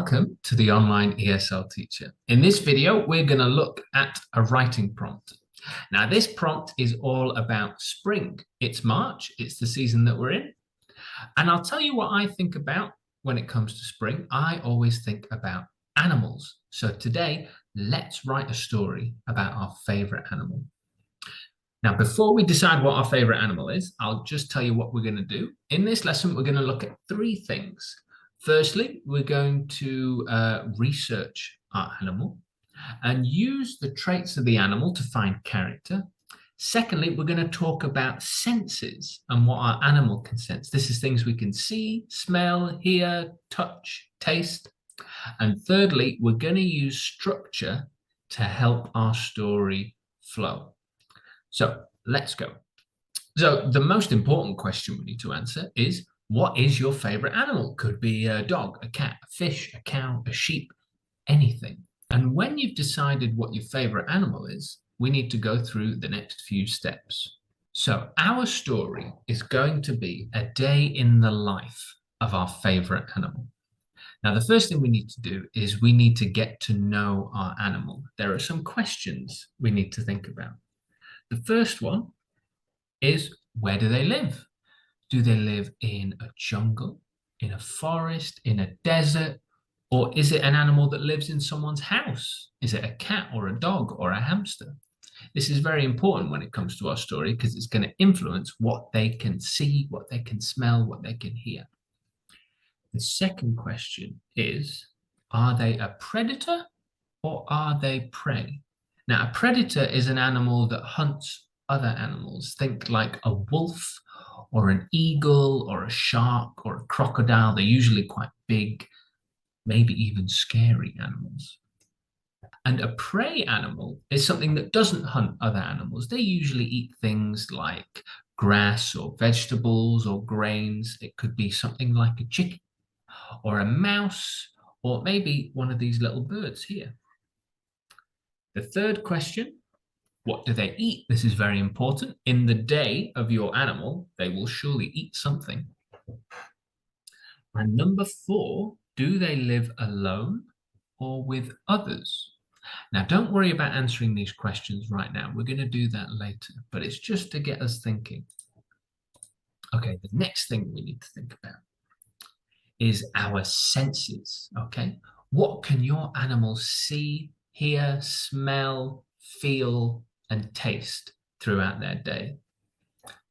Welcome to the Online ESL Teacher. In this video, we're going to look at a writing prompt. Now, this prompt is all about spring. It's March, it's the season that we're in. And I'll tell you what I think about when it comes to spring. I always think about animals. So today, let's write a story about our favorite animal. Now, before we decide what our favorite animal is, I'll just tell you what we're going to do. In this lesson, we're going to look at three things. Firstly, we're going to research our animal and use the traits of the animal to find character. Secondly, we're going to talk about senses and what our animal can sense. This is things we can see, smell, hear, touch, taste. And thirdly, we're going to use structure to help our story flow. So let's go. So the most important question we need to answer is, what is your favorite animal? Could be a dog, a cat, a fish, a cow, a sheep, anything. And when you've decided what your favorite animal is, we need to go through the next few steps. So our story is going to be a day in the life of our favorite animal. Now, the first thing we need to do is we need to get to know our animal. There are some questions we need to think about. The first one is, where do they live? Do they live in a jungle, in a forest, in a desert, or is it an animal that lives in someone's house? Is it a cat or a dog or a hamster? This is very important when it comes to our story because it's going to influence what they can see, what they can smell, what they can hear. The second question is, are they a predator or are they prey? Now, a predator is an animal that hunts other animals. Think like a wolf or an eagle or a shark or a crocodile. They're usually quite big, maybe even scary animals. And a prey animal is something that doesn't hunt other animals. They usually eat things like grass or vegetables or grains. It could be something like a chicken or a mouse or maybe one of these little birds here. The third question, what do they eat? This is very important. In the day of your animal, they will surely eat something. And number 4, do they live alone or with others? Now, don't worry about answering these questions right now. We're going to do that later, but it's just to get us thinking. Okay, the next thing we need to think about is our senses, okay? What can your animal see, hear, smell, feel, and taste throughout their day?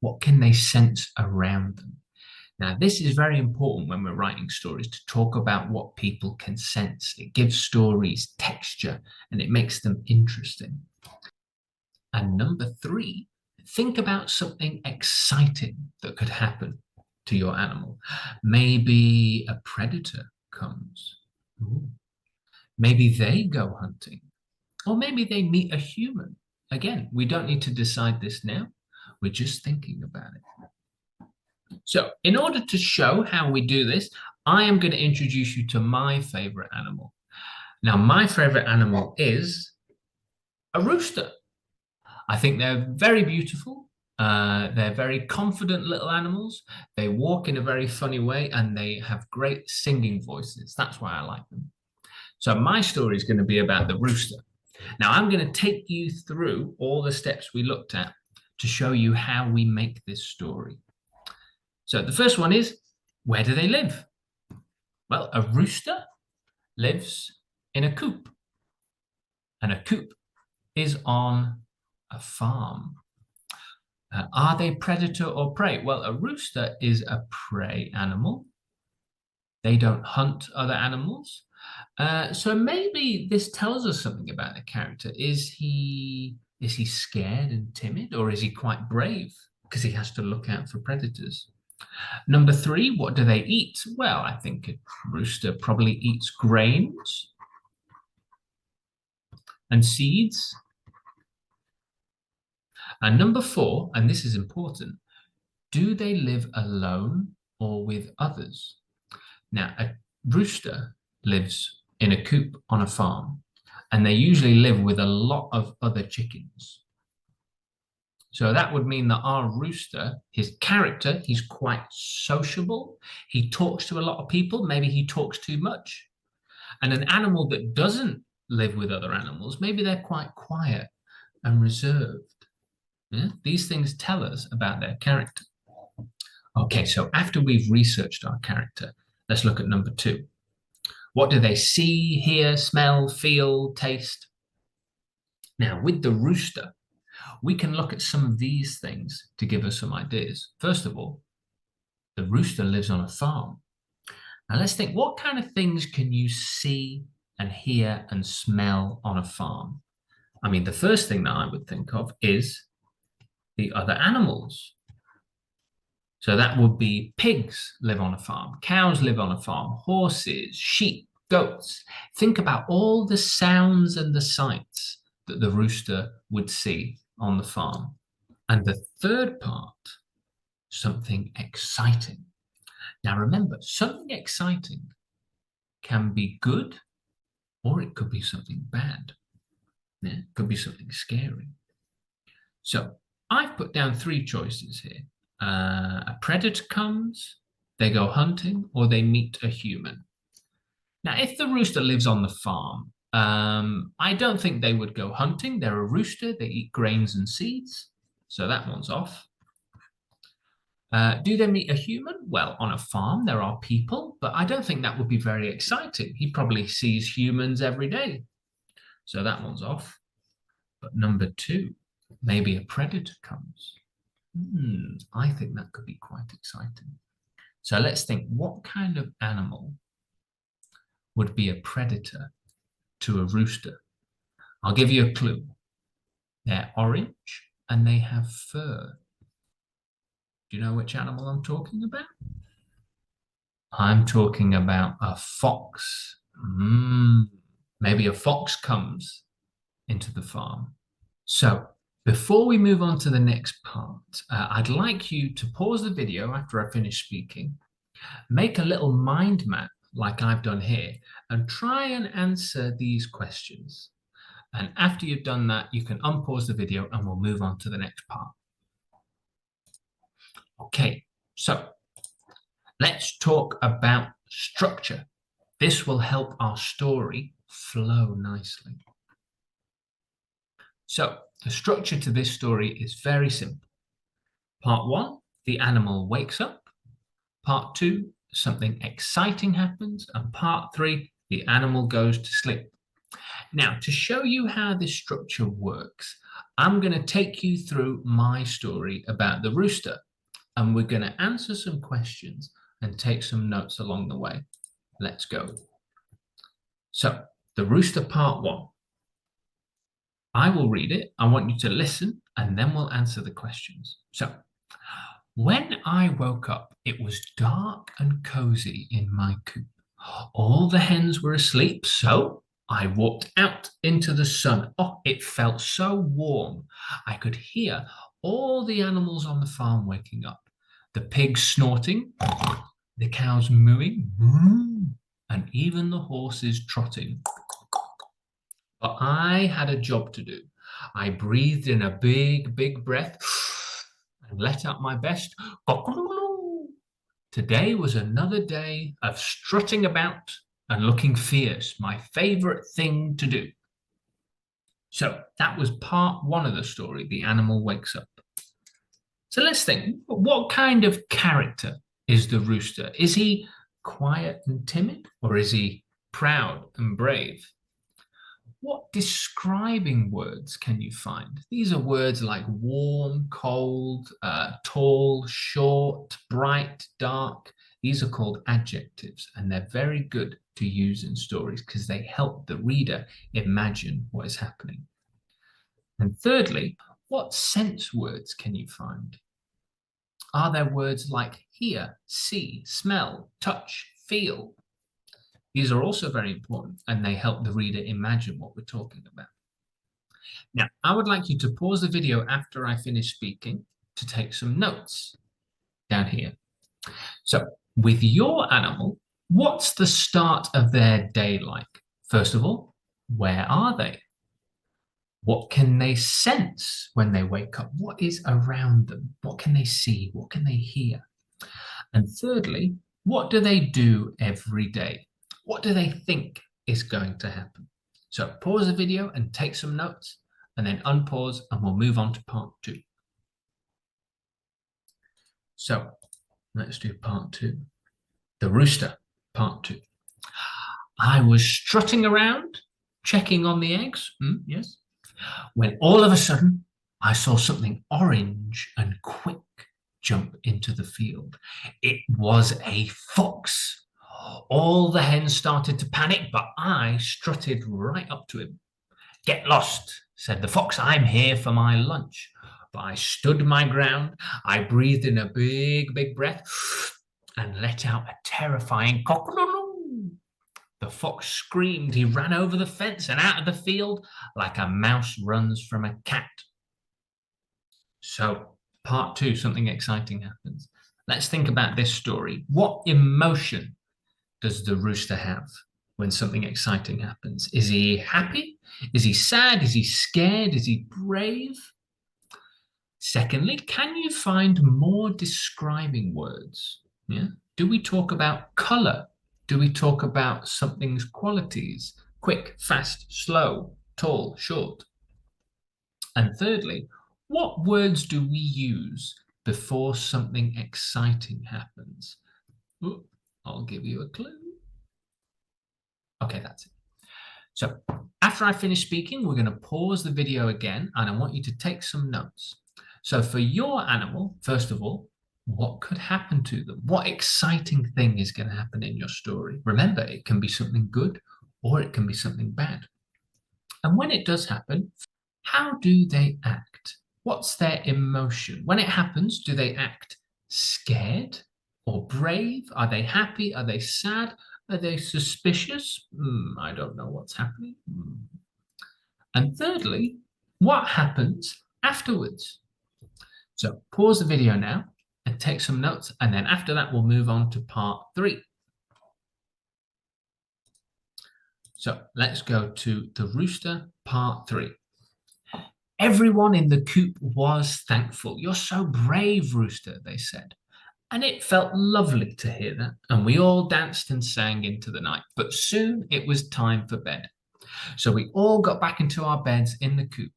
What can they sense around them? Now, this is very important when we're writing stories, to talk about what people can sense. It gives stories texture and it makes them interesting. And number 3, think about something exciting that could happen to your animal. Maybe a predator comes. Ooh. Maybe they go hunting. Or maybe they meet a human. Again, we don't need to decide this now. We're just thinking about it. So in order to show how we do this, I am going to introduce you to my favorite animal. Now, my favorite animal is a rooster. I think they're very beautiful. They're very confident little animals. They walk in a very funny way and they have great singing voices. That's why I like them. So my story is going to be about the rooster. Now, I'm going to take you through all the steps we looked at to show you how we make this story. So the first one is, where do they live? Well, a rooster lives in a coop. And a coop is on a farm. Are they predator or prey? Well, a rooster is a prey animal. They don't hunt other animals. So maybe this tells us something about the character. Is he scared and timid, or is he quite brave because he has to look out for predators? Number 3, what do they eat? Well, I think a rooster probably eats grains and seeds. And number 4, and this is important, do they live alone or with others? Now, a rooster lives in a coop on a farm, and they usually live with a lot of other chickens. So that would mean that our rooster, his character, he's quite sociable. He talks to a lot of people. Maybe he talks too much. And an animal that doesn't live with other animals, maybe they're quite quiet and reserved. Yeah? These things tell us about their character. Okay, so after we've researched our character, let's look at number 2. What do they see, hear, smell, feel, taste? Now, with the rooster, we can look at some of these things to give us some ideas. First of all, the rooster lives on a farm. Now let's think, what kind of things can you see and hear and smell on a farm? I mean, the first thing that I would think of is the other animals. So that would be pigs live on a farm, cows live on a farm, horses, sheep, goats. Think about all the sounds and the sights that the rooster would see on the farm. And the third part, something exciting. Now remember, something exciting can be good or it could be something bad. Yeah, it could be something scary. So I've put down 3 choices here. A predator comes, they go hunting, or they meet a human. Now, if the rooster lives on the farm, I don't think they would go hunting. They're a rooster, they eat grains and seeds. So that one's off. Do they meet a human? Well, on a farm, there are people, but I don't think that would be very exciting. He probably sees humans every day. So that one's off. But number 2, maybe a predator comes. I think that could be quite exciting. So let's think, what kind of animal would be a predator to a rooster? I'll give you a clue. They're orange and they have fur. Do you know which animal I'm talking about? I'm talking about a fox. Maybe a fox comes into the farm. So before we move on to the next part, I'd like you to pause the video after I finish speaking, make a little mind map like I've done here, and try and answer these questions. And after you've done that, you can unpause the video and we'll move on to the next part. Okay, so let's talk about structure. This will help our story flow nicely. So the structure to this story is very simple. Part 1, the animal wakes up. Part 2, something exciting happens. And part 3, the animal goes to sleep. Now, to show you how this structure works, I'm going to take you through my story about the rooster. And we're going to answer some questions and take some notes along the way. Let's go. So, the rooster part 1. I will read it. I want you to listen and then we'll answer the questions. So, when I woke up, it was dark and cozy in my coop. All the hens were asleep, so I walked out into the sun. Oh, it felt so warm. I could hear all the animals on the farm waking up. The pigs snorting, the cows mooing, and even the horses trotting. But I had a job to do. I breathed in a big, big breath and let out my best. Today was another day of strutting about and looking fierce, my favorite thing to do. So that was part 1 of the story, the animal wakes up. So let's think, what kind of character is the rooster? Is he quiet and timid, or is he proud and brave? What describing words can you find? These are words like warm, cold, tall, short, bright, dark. These are called adjectives, and they're very good to use in stories because they help the reader imagine what is happening. And thirdly, what sense words can you find? Are there words like hear, see, smell, touch, feel? These are also very important and they help the reader imagine what we're talking about. Now, I would like you to pause the video after I finish speaking to take some notes down here. So, with your animal, what's the start of their day like? First of all, where are they? What can they sense when they wake up? What is around them? What can they see? What can they hear? And thirdly, what do they do every day? What do they think is going to happen? So pause the video and take some notes, and then unpause, and we'll move on to part 2. So let's do part 2. The rooster, part 2. I was strutting around, checking on the eggs, yes, when all of a sudden I saw something orange and quick jump into the field. It was a fox. All the hens started to panic, but I strutted right up to him. "Get lost," said the fox. "I'm here for my lunch." But I stood my ground. I breathed in a big, big breath and let out a terrifying cock-a-doodle. The fox screamed. He ran over the fence and out of the field like a mouse runs from a cat. So, part 2, something exciting happens. Let's think about this story. What emotion does the rooster have when something exciting happens? Is he happy? Is he sad? Is he scared? Is he brave? Secondly, can you find more describing words? Yeah? Do we talk about color? Do we talk about something's qualities? Quick, fast, slow, tall, short? And thirdly, what words do we use before something exciting happens? Ooh, I'll give you a clue. Okay, that's it. So after I finish speaking, we're going to pause the video again, and I want you to take some notes. So for your animal, first of all, what could happen to them? What exciting thing is going to happen in your story? Remember, it can be something good or it can be something bad. And when it does happen, how do they act? What's their emotion? When it happens, do they act scared or brave? Are they happy? Are they sad? Are they suspicious? I don't know what's happening. And thirdly, what happens afterwards? So pause the video now and take some notes, and then after that we'll move on to part 3. So let's go to the rooster, part 3. Everyone in the coop was thankful. "You're so brave, Rooster," they said. And it felt lovely to hear that, and we all danced and sang into the night. But soon it was time for bed. So we all got back into our beds in the coop.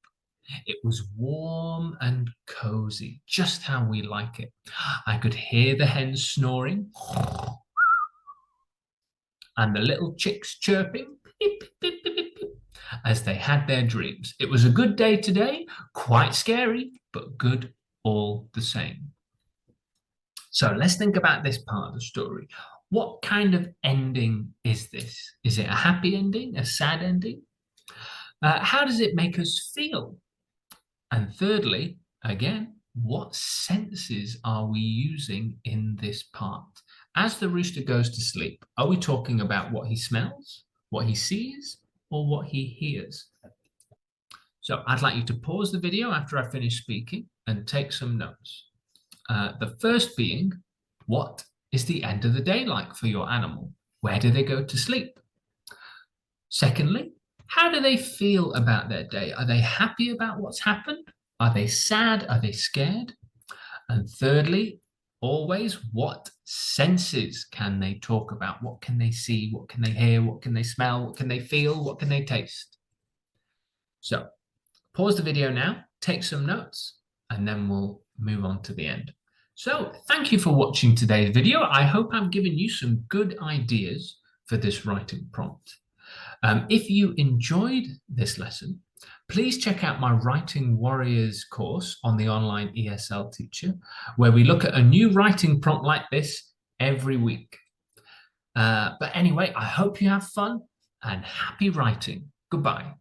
It was warm and cozy, just how we like it. I could hear the hens snoring and the little chicks chirping as they had their dreams. It was a good day today, quite scary, but good all the same. So let's think about this part of the story. What kind of ending is this? Is it a happy ending, a sad ending? How does it make us feel? And thirdly, again, what senses are we using in this part? As the rooster goes to sleep, are we talking about what he smells, what he sees, or what he hears? So I'd like you to pause the video after I finish speaking and take some notes. The first being, what is the end of the day like for your animal? Where do they go to sleep? Secondly, how do they feel about their day? Are they happy about what's happened? Are they sad? Are they scared? And thirdly, always, what senses can they talk about? What can they see? What can they hear? What can they smell? What can they feel? What can they taste? So pause the video now, take some notes, and then we'll move on to the end. So thank you for watching today's video. I hope I've given you some good ideas for this writing prompt. If you enjoyed this lesson, please check out my Writing Warriors course on the online ESL Teacher, where we look at a new writing prompt like this every week. But anyway, I hope you have fun and happy writing. Goodbye.